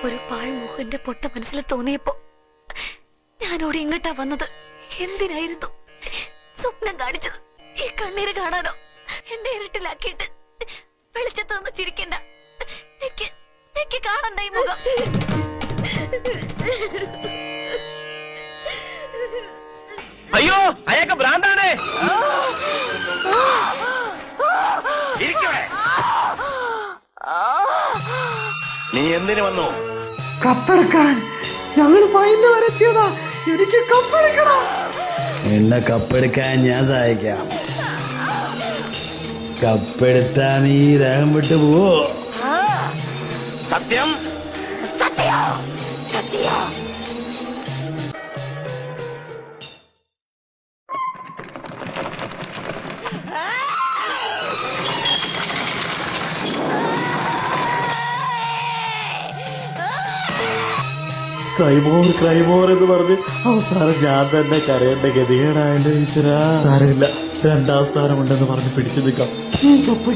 ഒരു പാഴ്മുഖന്റെ പൊട്ട മനസ്സിൽ തോന്നിയപ്പോ ഞാനോട് ഇങ്ങോട്ടാ വന്നത്. എന്തിനായിരുന്നു സ്വപ്നം കാണിച്ചത്? ഈ കണ്ണീര് കാണാനോ? എന്റെ ഇരുട്ടിലാക്കിയിട്ട് വെളിച്ചത്ത് നിന്ന് ചിരിക്കണ്ട. എനിക്ക് കാണണ്ട ഈ മുഖം. അയ്യോ, അയാൾക്ക് ഭ്രാന്താണ്. നീ എന്തിനു വന്നു? കപ്പെടുക്കാൻ. ഞങ്ങൾ ഫൈനൽ വരെ എത്തിയതാ. എനിക്ക് കപ്പെടുക്കണം. എന്നെ കപ്പെടുക്കാൻ ഞാൻ സഹായിക്കാം. കപ്പെടുത്താ നീ രഹം വിട്ടു പോവോ? സത്യം ക്രൈമോർ എന്ന് പറഞ്ഞ് അവസാനം ഞാൻ തന്നെ കരയേണ്ട ഗതികേടായല്ലോ ഈശ്വര. സാരമില്ല, 2ാം സ്ഥാനമുണ്ടെന്ന് പറഞ്ഞ് പിടിച്ചു നിൽക്കാം. ഈ കപ്പ്